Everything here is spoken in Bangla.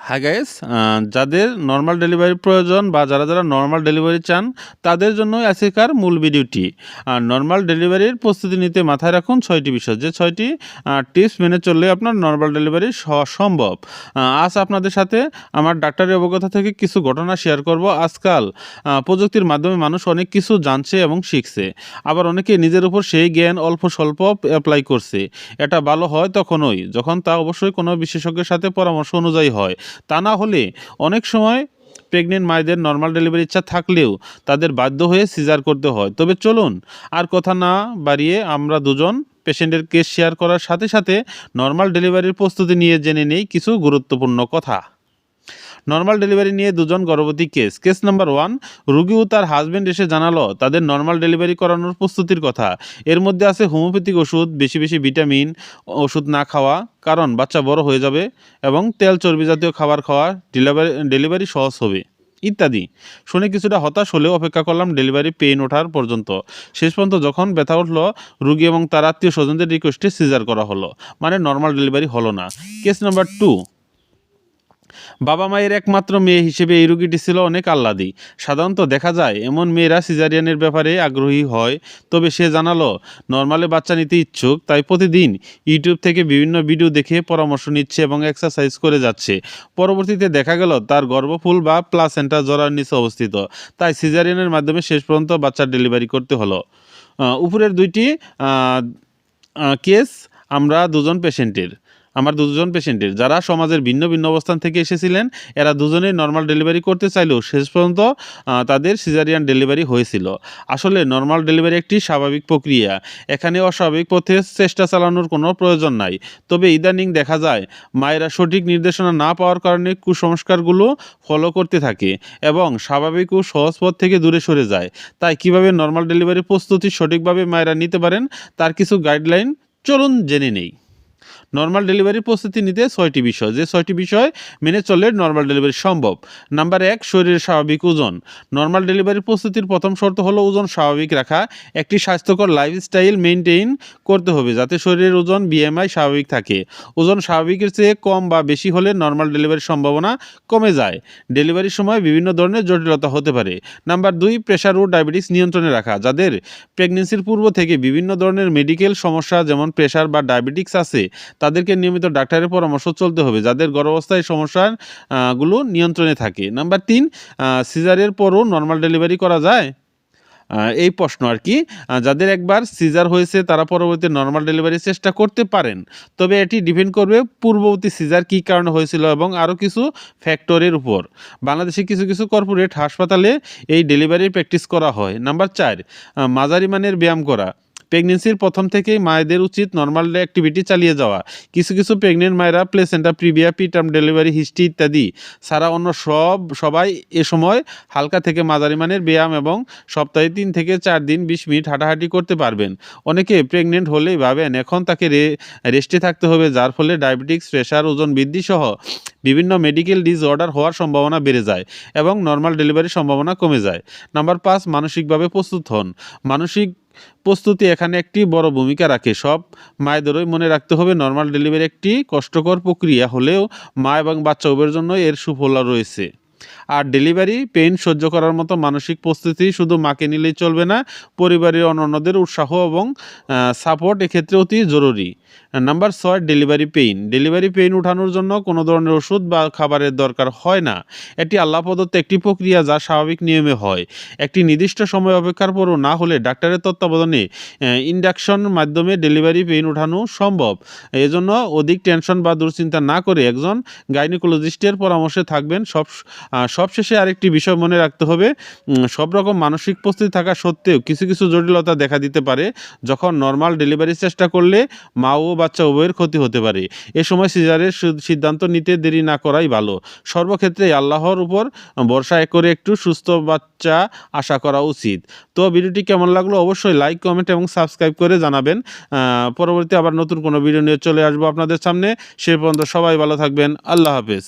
হাই গাইস, যাদের নর্মাল ডেলিভারি প্রয়োজন বা যারা নর্মাল ডেলিভারি চান তাদের জন্য আজকের মূল ভিডিওটি। নর্মাল ডেলিভারির প্রস্তুতি নিতে মাথায় রাখুন 6টি বিষয়, যে 6টি টিপস মেনে চললে আপনার নর্মাল ডেলিভারি হওয়া সম্ভব। আজ আপনাদের সাথে আমার ডাক্তারি অভিজ্ঞতা থেকে কিছু ঘটনা শেয়ার করব। আজকাল প্রযুক্তির মাধ্যমে মানুষ অনেক কিছু জানছে এবং শিখছে, আবার অনেকে নিজের উপর সেই জ্ঞান অল্প স্বল্প অ্যাপ্লাই করছে। এটা ভালো হয় তখনই যখন তা অবশ্যই কোনো বিশেষজ্ঞের সাথে পরামর্শ অনুযায়ী হয়। তা না হলে অনেক সময় প্রেগনেন্ট মায়েদের নর্মাল ডেলিভারি ইচ্ছা থাকলেও তাদের বাধ্য হয়ে সিজার করতে হয়। তবে চলুন আর কথা না বাড়িয়ে আমরা দুজন পেশেন্টের কেস শেয়ার করার সাথে সাথে নর্মাল ডেলিভারির প্রস্তুতি নিয়ে জেনে নেই কিছু গুরুত্বপূর্ণ কথা। নর্মাল ডেলিভারি নিয়ে দুজন গর্ভবতী কেস নাম্বার 1। রুগী ও তার হাজব্যান্ড এসে জানালো তাদের নর্মাল ডেলিভারি করানোর প্রস্তুতির কথা। এর মধ্যে আছে হোমিওপ্যাথিক ওষুধ, বেশি বেশি ভিটামিন ওষুধ না খাওয়া কারণ বাচ্চা বড় হয়ে যাবে, এবং তেল চর্বি জাতীয় খাবার খাওয়া ডেলিভারি সহজ হবে ইত্যাদি। শুনে কিছুটা হতাশ হলেও অপেক্ষা করলাম ডেলিভারি পেইন ওঠার পর্যন্ত। শেষ পর্যন্ত যখন ব্যথা উঠলো, রুগী এবং তার আত্মীয় স্বজনদের রিকোয়েস্টে সিজার করা হলো, মানে নর্মাল ডেলিভারি হলো না। Case number 2। বাবা মায়ের একমাত্র মেয়ে হিসেবে এই রোগীটি ছিল অনেক আহ্লাদী। সাধারণত দেখা যায় এমন মেয়েরা সিজারিয়ানের ব্যাপারে আগ্রহী হয়, তবে সে জানালো নর্মালে বাচ্চা নিতে ইচ্ছুক, তাই প্রতিদিন ইউটিউব থেকে বিভিন্ন ভিডিও দেখে পরামর্শ নিচ্ছে এবং এক্সারসাইজ করে যাচ্ছে। পরবর্তীতে দেখা গেল তার গর্ভফুল বা প্লাসেন্টা জরার নিচে অবস্থিত, তাই সিজারিয়ানের মাধ্যমে শেষ পর্যন্ত বাচ্চার ডেলিভারি করতে হলো। উপরের দুইটি কেস আমার দুজন পেশেন্টের যারা সমাজের ভিন্ন ভিন্ন অবস্থান থেকে এসেছিলেন। এরা দুজনেই নর্মাল ডেলিভারি করতে চাইলেও শেষ পর্যন্ত তাদের সিজারিয়ান ডেলিভারি হয়েছিল। আসলে নর্মাল ডেলিভারি একটি স্বাভাবিক প্রক্রিয়া, এখানে অস্বাভাবিক পথে চেষ্টা চালানোর কোনো প্রয়োজন নাই। তবে ইদানিং দেখা যায় মায়েরা সঠিক নির্দেশনা না পাওয়ার কারণে কুসংস্কারগুলো ফলো করতে থাকে এবং স্বাভাবিক ও সহজ পথ থেকে দূরে সরে যায়। তাই কিভাবে নর্মাল ডেলিভারি প্রস্তুতি সঠিকভাবে মায়েরা নিতে পারেন তার কিছু গাইডলাইন চলুন জেনে নেই। নর্মাল ডেলিভারির প্রস্তুতি নিতে 6টি বিষয়, যে 6টি বিষয় মেনে চললে নর্মাল ডেলিভারি সম্ভব। নাম্বার 1, শরীরের স্বাভাবিক ওজন। নর্মাল ডেলিভারির প্রস্তুতির প্রথম শর্ত হলো ওজন স্বাভাবিক রাখা। একটি স্বাস্থ্যকর লাইফস্টাইল মেনটেইন করতে হবে যাতে শরীরের ওজন BMI স্বাভাবিক থাকে। ওজন স্বাভাবিকের চেয়ে কম বা বেশি হলে নর্মাল ডেলিভারির সম্ভাবনা কমে যায়। ডেলিভারির সময় বিভিন্ন ধরনের জটিলতা হতে পারে। নাম্বার 2, প্রেশার ও ডায়াবেটিস নিয়ন্ত্রণে রাখা। যাদের প্রেগনেন্সির পূর্ব থেকে বিভিন্ন ধরনের মেডিকেল সমস্যা যেমন প্রেশার বা ডায়াবেটিক্স আছে, তাদেরকে নিয়মিত ডাক্তারের পরামর্শ চলতে হবে যাদের গর্ভাবস্থায় সমস্যার গুলো নিয়ন্ত্রণে থাকে। নাম্বার 3, সিজারের পরও নর্মাল ডেলিভারি করা যায়? এই প্রশ্ন আর কি। যাদের একবার সিজার হয়েছে তারা পরবর্তী নর্মাল ডেলিভারির চেষ্টা করতে পারেন, তবে এটি ডিপেন্ড করবে পূর্ববর্তী সিজার কী কারণে হয়েছিল এবং আরও কিছু ফ্যাক্টরের উপর। বাংলাদেশে কিছু কিছু কর্পোরেট হাসপাতালে এই ডেলিভারির প্র্যাকটিস করা হয়। নাম্বার 4, মাঝারি মানের ব্যায়াম করা। প্রেগনেন্সির প্রথম থেকেই মায়েদের উচিত নর্মাল অ্যাক্টিভিটি চালিয়ে যাওয়া। কিছু কিছু প্রেগনেন্ট মায়েরা placenta previa, preterm delivery history ইত্যাদি ছাড়া অন্য সবাই এ সময় হালকা থেকে মাঝারি মানের ব্যায়াম এবং সপ্তাহে 3 থেকে 4 দিন 20 মিনিট হাঁটাহাঁটি করতে পারবেন। অনেকে প্রেগনেন্ট হলেই ভাবেন এখন তাকে রেস্টে থাকতে হবে, যার ফলে ডায়াবেটিক্স, প্রেশার, ওজন বৃদ্ধি সহ বিভিন্ন মেডিকেল ডিসঅর্ডার হওয়ার সম্ভাবনা বেড়ে যায় এবং নর্মাল ডেলিভারির সম্ভাবনা কমে যায়। নাম্বার 5, মানসিকভাবে প্রস্তুত হন। মানসিক প্রস্তুতি এখানে একটি বড় ভূমিকা রাখে। সব মায়েদেরই মনে রাখতে হবে নর্মাল ডেলিভারি একটি কষ্টকর প্রক্রিয়া হলেও মা এবং বাচ্চা উভয়ের জন্য এর সুফল রয়েছে। আর ডেলিভারি পেইন সহ্য করার মতো মানসিক প্রস্তুতি শুধু মাকে নিলেই চলবে না, পরিবারের অন্যান্যদের উৎসাহ এবং সাপোর্ট এক্ষেত্রে অতি জরুরি। নাম্বার 6, ডেলিভারি পেইন উঠানোর জন্য কোনো ধরনের ওষুধ বা খাবারের দরকার হয় না। এটি আল্লাহ প্রদত্ত একটি প্রক্রিয়া যা স্বাভাবিক নিয়মে হয়। একটি নির্দিষ্ট সময় অপেক্ষার পরও না হলে ডাক্তারের তত্ত্বাবধানে ইন্ডাকশনের মাধ্যমে ডেলিভারি পেইন উঠানো সম্ভব। এজন্য অধিক টেনশন বা দুশ্চিন্তা না করে একজন গাইনোকোলজিস্টের পরামর্শে থাকবেন। সবশেষে আরেকটি বিষয় মনে রাখতে হবে, সব রকম মানসিক প্রস্তুতি থাকা সত্ত্বেও কিছু কিছু জটিলতা দেখা দিতে পারে। যখন নর্মাল ডেলিভারির চেষ্টা করলে মা ও বাচ্চা উভয়ের ক্ষতি হতে পারে। এ সময় সিজারের সিদ্ধান্ত নিতে দেরি না করাই ভালো। সর্বক্ষেত্রে আল্লাহর উপর ভরসা করে একটু সুস্থ বাচ্চা আশা করা উচিত। তো ভিডিওটি কেমন লাগলো অবশ্যই লাইক, কমেন্ট এবং সাবস্ক্রাইব করে জানাবেন। পরবর্তী আবার নতুন কোনো ভিডিও নিয়ে চলে আসবো আপনাদের সামনে। সে পর্যন্ত সবাই ভালো থাকবেন। আল্লাহ হাফেজ।